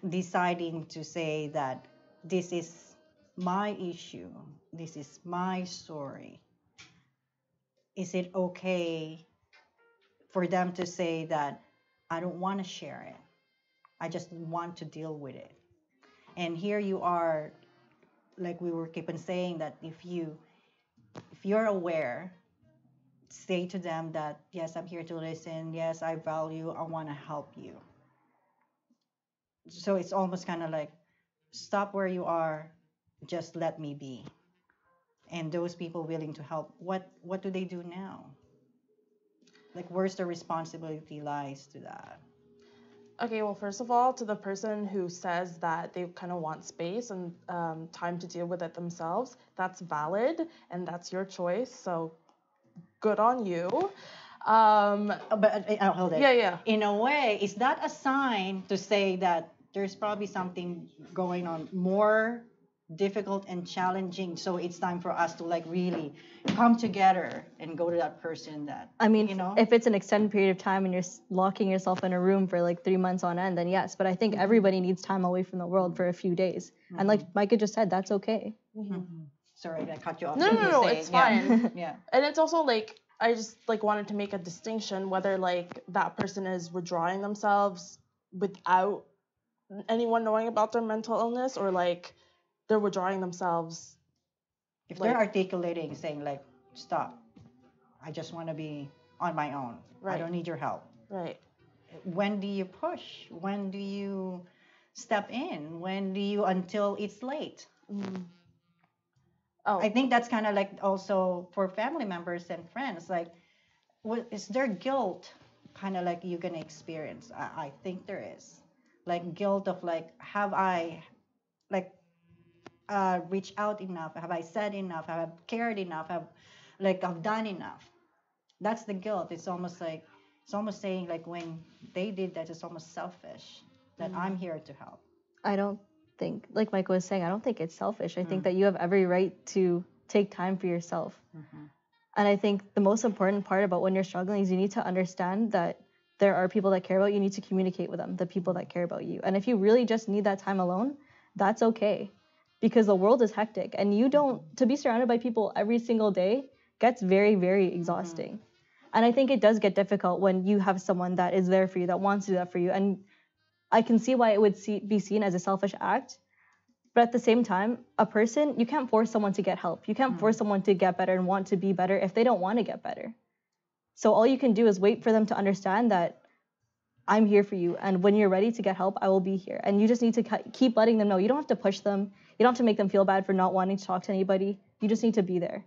deciding to say that this is my issue, this is my story. Is it okay for them to say that I don't want to share it? I just want to deal with it. And here you are, like we were keep on saying, that if you're aware, say to them that yes, I'm here to listen, yes, I value, I want to help you. So it's almost kind of like stop where you are, just let me be. And those people willing to help, what do they do now? Like, where's the responsibility lies to that? Okay, well, first of all, to the person who says that they kind of want space and time to deal with it themselves, that's valid and that's your choice. So good on you. But hold it. Yeah. In a way, is that a sign to say that there's probably something going on more difficult and challenging? So it's time for us to like really come together and go to that person that, I mean, you know? if it's an extended period of time and you're locking yourself in a room for like 3 months on end, then yes. But I think everybody needs time away from the world for a few days. And like Micah just said, that's okay. Sorry, I cut you off. No, it's fine. Yeah. And it's also like, I just like wanted to make a distinction whether like that person is withdrawing themselves without anyone knowing about their mental illness, or like they're withdrawing themselves. If they're articulating, saying like, stop, I just want to be on my own. I don't need your help. Right. When do you push? When do you step in? When do you until it's late? Oh. I think that's kind of like also for family members and friends. Like, is there guilt kind of like you're going to experience? I think there is. Like guilt of like, have I like reached out enough? Have I said enough? Have I cared enough? Have I've done enough? that's the guilt. It's almost saying like when they did that, it's almost selfish that I'm here to help. I don't think, like Michael was saying, I don't think it's selfish. I think Mm. that you have every right to take time for yourself. Mm-hmm. And I think the most important part about when you're struggling is you need to understand that there are people that care about you. You need to communicate with them, the people that care about you. And if you really just need that time alone, that's okay. Because the world is hectic and you don't, to be surrounded by people every single day gets very, very exhausting. And I think it does get difficult when you have someone that is there for you, that wants to do that for you. And I can see why it would be seen as a selfish act. But at the same time, a person, you can't force someone to get help. You can't force someone to get better and want to be better if they don't want to get better. So all you can do is wait for them to understand that I'm here for you. And when you're ready to get help, I will be here. And you just need to keep letting them know. You don't have to push them. You don't have to make them feel bad for not wanting to talk to anybody. You just need to be there.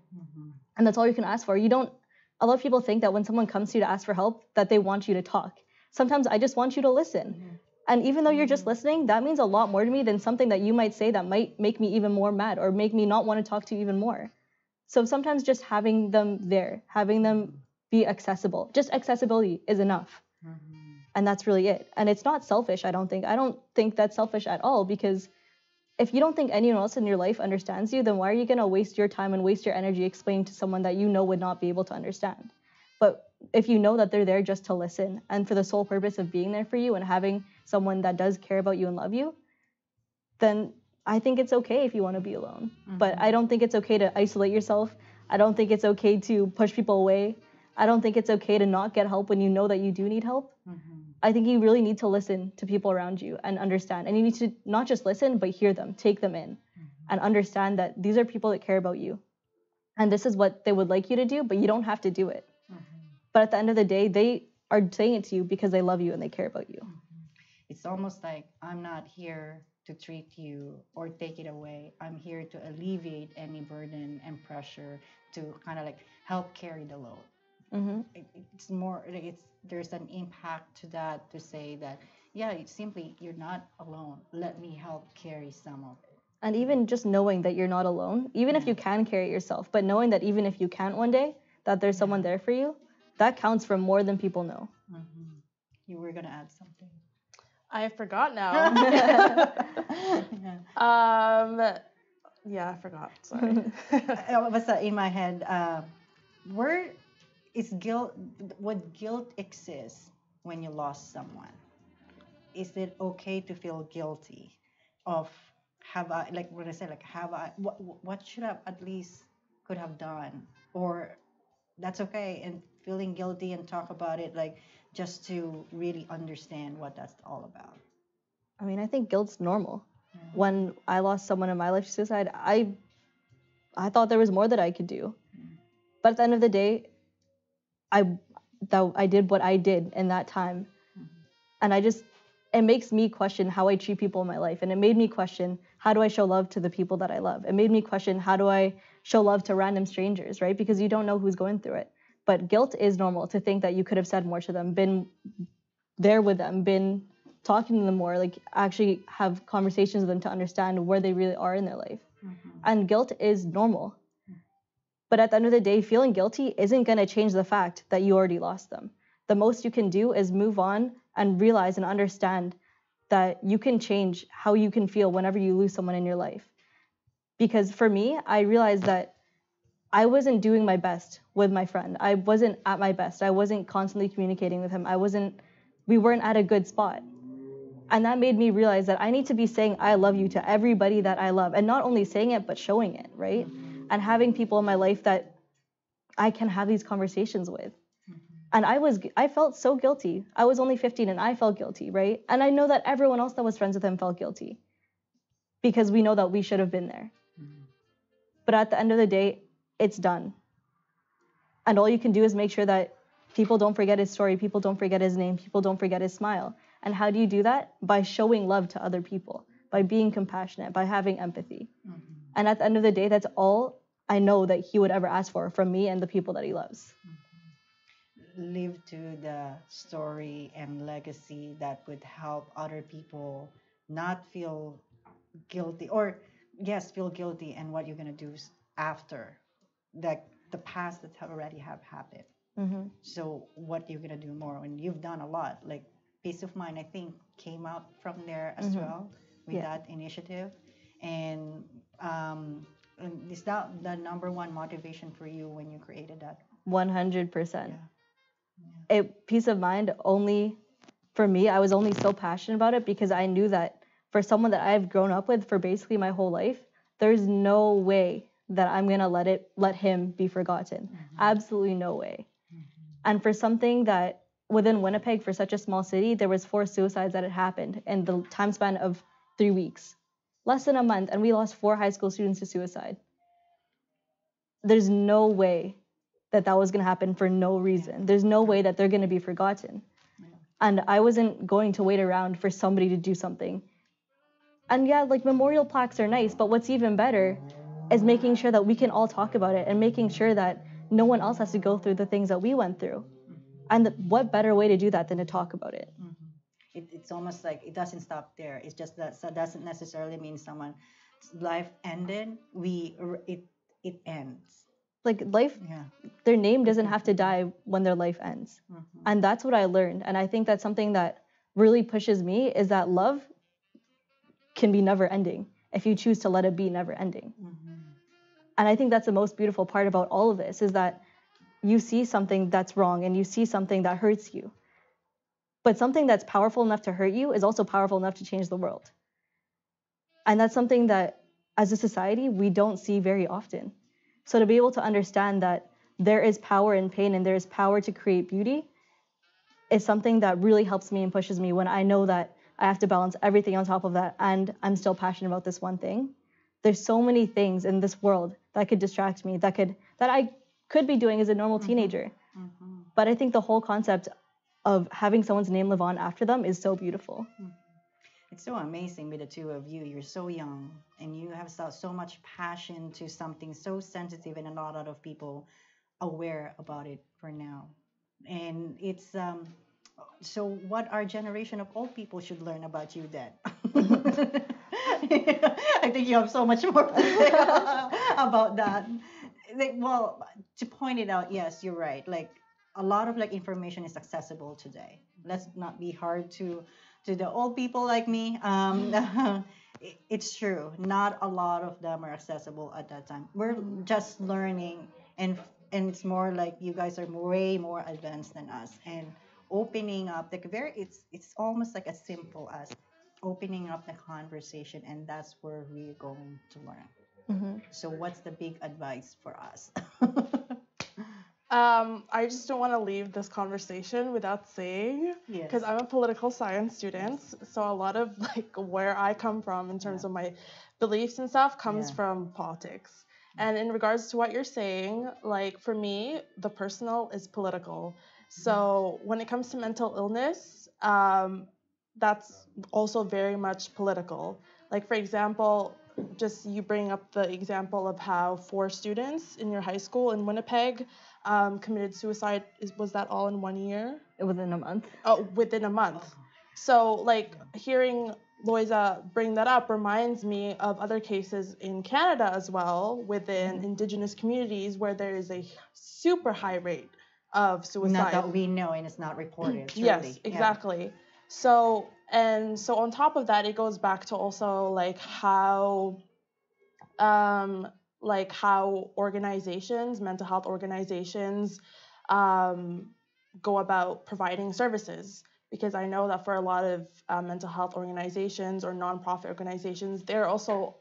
And that's all you can ask for. A lot of people think that when someone comes to you to ask for help, that they want you to talk. Sometimes I just want you to listen. And even though you're just listening, that means a lot more to me than something that you might say that might make me even more mad or make me not want to talk to you even more. So sometimes just having them there, having them be accessible, just accessibility is enough. And that's really it. And it's not selfish, I don't think. I don't think that's selfish at all, because if you don't think anyone else in your life understands you, then why are you going to waste your time and waste your energy explaining to someone that you know would not be able to understand? But if you know that they're there just to listen and for the sole purpose of being there for you and having someone that does care about you and love you, then I think it's okay if you want to be alone. But I don't think it's okay to isolate yourself. I don't think it's okay to push people away. I don't think it's okay to not get help when you know that you do need help. I think you really need to listen to people around you and understand. And you need to not just listen, but hear them, take them in, and understand that these are people that care about you. And this is what they would like you to do, but you don't have to do it. But at the end of the day, they are saying it to you because they love you and they care about you. It's almost like I'm not here to treat you or take it away. I'm here to alleviate any burden and pressure, to kind of like help carry the load. It's more, there's an impact to that, to say that, yeah, it's simply, you're not alone. Let me help carry some of it. And even just knowing that you're not alone, even if you can carry it yourself, but knowing that even if you can't one day, that there's someone there for you, that counts for more than people know. You were going to add something. I forgot now. Yeah, I forgot. Sorry. What's that in my head? Where is guilt? Would guilt exist when you lost someone? Is it okay to feel guilty of, have I, like what I said, like have I, what should I at least could have done, or that's okay, and feeling guilty and talk about it, like just to really understand what that's all about. I mean, I think guilt's normal. When I lost someone in my life to suicide, I thought there was more that I could do. But at the end of the day, I did what I did in that time. And it makes me question how I treat people in my life. And it made me question, how do I show love to the people that I love? It made me question, how do I show love to random strangers, right? Because you don't know who's going through it. But guilt is normal, to think that you could have said more to them, been there with them, been talking to them more, like actually have conversations with them to understand where they really are in their life. And guilt is normal. But at the end of the day, feeling guilty isn't going to change the fact that you already lost them. The most you can do is move on and realize and understand that you can change how you can feel whenever you lose someone in your life. Because for me, I realized that I wasn't doing my best with my friend. I wasn't at my best. I wasn't constantly communicating with him. We weren't at a good spot. And that made me realize that I need to be saying I love you to everybody that I love. And not only saying it, but showing it, right? And having people in my life that I can have these conversations with. And I felt so guilty. I was only 15 and I felt guilty, right? And I know that everyone else that was friends with him felt guilty, because we know that we should have been there. But at the end of the day, it's done. And all you can do is make sure that people don't forget his story, people don't forget his name, people don't forget his smile. And how do you do that? By showing love to other people, by being compassionate, by having empathy. And at the end of the day, that's all I know that he would ever ask for from me and the people that he loves. Live to the story and legacy that would help other people not feel guilty, or yes, feel guilty, and what you're going to do after the past that already have happened. Mm-hmm. So what you're gonna do more? And you've done a lot. Like Peace of Mind, I think, came out from there as well with Yeah. that initiative. And is that the number one motivation for you when you created that? 100%. Yeah. Peace of mind only, for me, I was only so passionate about it because I knew that for someone that I've grown up with for basically my whole life, there's no way that I'm gonna let him be forgotten. Absolutely no way. And for something that within Winnipeg, for such a small city, there was 4 suicides that had happened in the time span of 3 weeks, less than a month, and we lost 4 high school students to suicide. There's no way that was going to happen for no reason. There's no way that they're going to be forgotten. And I wasn't going to wait around for somebody to do something. And yeah, like memorial plaques are nice, but what's even better is making sure that we can all talk about it and making sure that no one else has to go through the things that we went through. And what better way to do that than to talk about it? It's almost like it doesn't stop there. It's just that doesn't necessarily mean someone's life ended. It ends. Like life, their name doesn't have to die when their life ends. And that's what I learned. And I think that's something that really pushes me is that love can be never ending if you choose to let it be never ending. And I think that's the most beautiful part about all of this is that you see something that's wrong and you see something that hurts you. But something that's powerful enough to hurt you is also powerful enough to change the world. And that's something that as a society, we don't see very often. So to be able to understand that there is power in pain and there is power to create beauty is something that really helps me and pushes me when I know that I have to balance everything on top of that and I'm still passionate about this one thing. There's so many things in this world that could distract me, that I could be doing as a normal teenager. But I think the whole concept of having someone's name live on after them is so beautiful. It's so amazing with the two of you. You're so young and you have so much passion to something so sensitive and a lot of people aware about it for now. And it's so what our generation of old people should learn about you then? I think you have so much more to say about that. Well, to point it out, yes, you're right. Like a lot of like information is accessible today. Let's not be hard to the old people like me. It's true. Not a lot of them are accessible at that time. We're just learning, and it's more like you guys are way more advanced than us, and opening up it's almost like as simple as opening up the conversation, and that's where we're going to learn. So what's the big advice for us? I just don't want to leave this conversation without saying, because I'm a political science student, so a lot of like where I come from in terms of my beliefs and stuff comes from politics. And in regards to what you're saying, like for me, the personal is political. So when it comes to mental illness, that's also very much political. Like for example, just you bring up the example of how 4 students in your high school in Winnipeg committed suicide. Was that all in 1 year? Within a month. Oh, within a month. So like hearing Loisa bring that up reminds me of other cases in Canada as well within Indigenous communities where there is a super high rate of suicide. Not that we know, and it's not reported. Truly. Yes, exactly. So on top of that, it goes back to also like how organizations, mental health organizations, go about providing services. Because I know that for a lot of mental health organizations or nonprofit organizations, they're also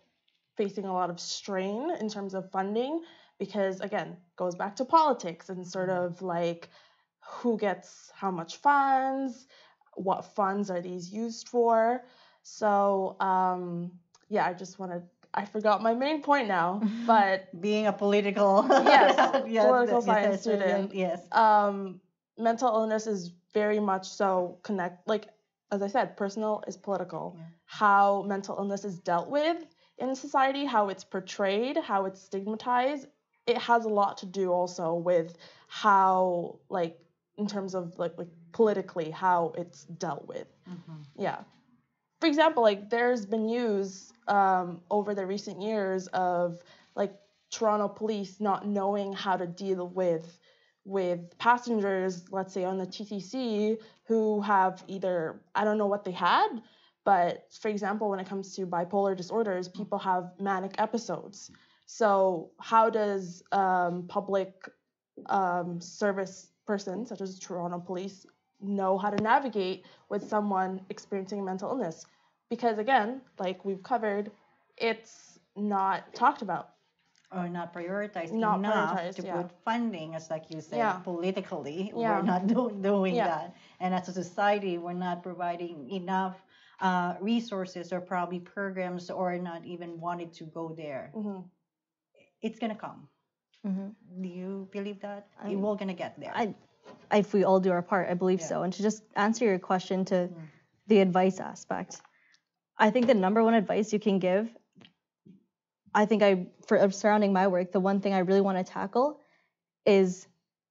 facing a lot of strain in terms of funding. Because again, goes back to politics and sort of like who gets how much funds, what funds are these used for. So I forgot my main point now, but being a political political science student. Yes. Mental illness is very much so like as I said, personal is political. How mental illness is dealt with in society, how it's portrayed, how it's stigmatized, it has a lot to do also with how like in terms of like politically how it's dealt with. For example, like there's been news over the recent years of like Toronto police not knowing how to deal with with passengers, let's say on the TTC, who have either, I don't know what they had, but for example, when it comes to bipolar disorders, people have manic episodes. So how does public service person, such as Toronto Police, know how to navigate with someone experiencing mental illness? Because again, like we've covered, it's not talked about. Or not prioritized Not enough prioritized, to yeah. put funding, as like you said, Yeah. politically. Yeah. We're not doing Yeah. that. And as a society, we're not providing enough resources or probably programs, or not even wanted to go there. Mhm. It's going to come. Do you believe that? We're going to get there. If we all do our part, I believe Yeah. so. And to just answer your question to the advice aspect, I think the number one advice you can give, I think for surrounding my work, the one thing I really want to tackle is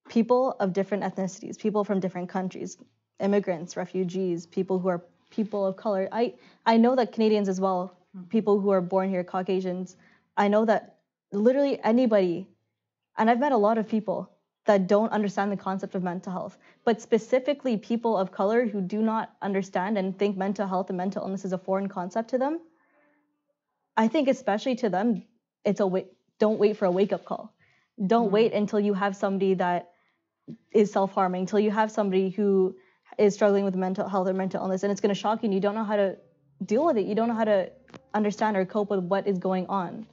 people of different ethnicities, people from different countries, immigrants, refugees, people who are people of color. I know that Canadians as well, people who are born here, Caucasians, I know that literally anybody, and I've met a lot of people that don't understand the concept of mental health, but specifically people of color who do not understand and think mental health and mental illness is a foreign concept to them. I think especially to them, don't wait for a wake-up call. Don't wait until you have somebody that is self-harming, until you have somebody who is struggling with mental health or mental illness, and it's going to shock you and you don't know how to deal with it. You don't know how to understand or cope with what is going on.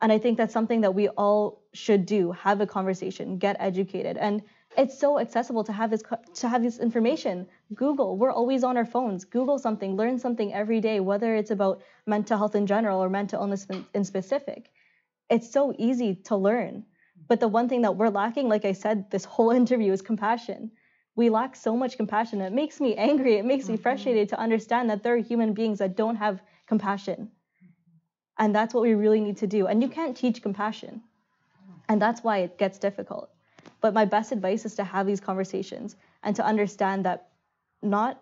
And I think that's something that we all should do, have a conversation, get educated. And it's so accessible to have this information. Google, we're always on our phones. Google something, learn something every day, whether it's about mental health in general or mental illness in specific. It's so easy to learn. But the one thing that we're lacking, like I said, this whole interview, is compassion. We lack so much compassion. It makes me angry. It makes me frustrated to understand that there are human beings that don't have compassion. And that's what we really need to do. And you can't teach compassion. And that's why it gets difficult. But my best advice is to have these conversations and to understand that not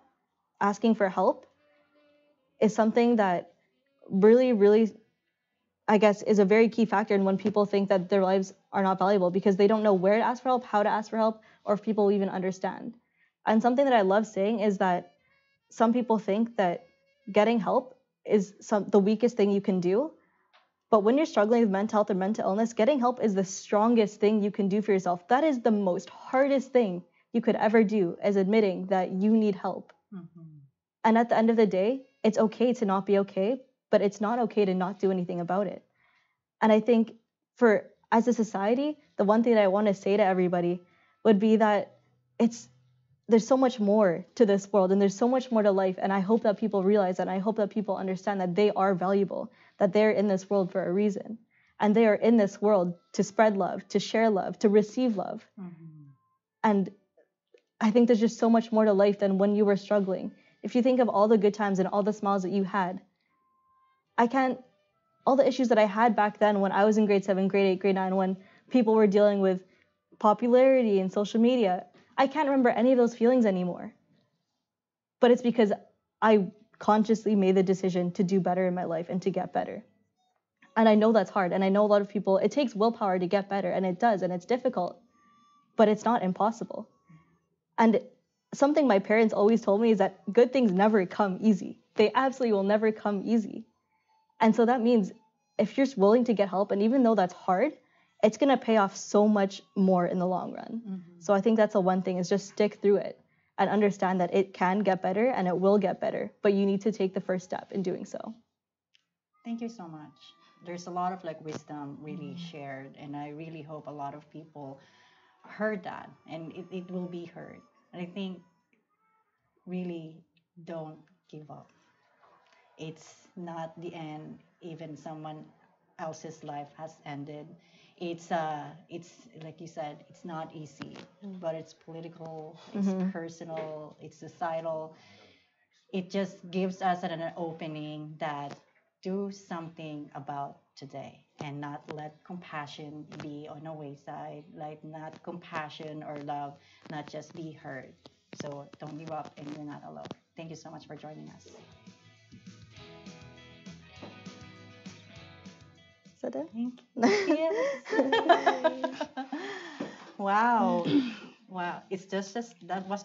asking for help is something that really, really, I guess, is a very key factor in when people think that their lives are not valuable, because they don't know where to ask for help, how to ask for help, or if people even understand. And something that I love saying is that some people think that getting help is the weakest thing you can do. But when you're struggling with mental health or mental illness, getting help is the strongest thing you can do for yourself. That is the most hardest thing you could ever do, is admitting that you need help. And at the end of the day, it's okay to not be okay, but it's not okay to not do anything about it. And I think as a society, the one thing that I want to say to everybody would be that there's so much more to this world and there's so much more to life. And I hope that people realize that. And I hope that people understand that they are valuable, that they're in this world for a reason. And they are in this world to spread love, to share love, to receive love. And I think there's just so much more to life than when you were struggling. If you think of all the good times and all the smiles that you had, all the issues that I had back then when I was in grade 7, grade 8, grade 9, when people were dealing with popularity and social media, I can't remember any of those feelings anymore. But it's because I consciously made the decision to do better in my life and to get better. And I know that's hard. And I know a lot of people, it takes willpower to get better, and it does, and it's difficult, but it's not impossible. And something my parents always told me is that good things never come easy. They absolutely will never come easy. And so that means if you're willing to get help, and even though that's hard, it's going to pay off so much more in the long run. So I think that's the one thing, is just stick through it and understand that it can get better and it will get better, but you need to take the first step in doing so. Thank you so much. There's a lot of wisdom really shared, and I really hope a lot of people heard that, and it will be heard. And I think really don't give up. It's not the end, even someone else's life has ended. It's like you said, it's not easy, but it's political, it's personal, it's societal. It just gives us an opening that do something about today, and not let compassion be on a wayside, like not compassion or love, not just be heard. So don't give up, and you're not alone. Thank you so much for joining us. Is that it? Thank you. Yes. Wow. Wow. It's just that was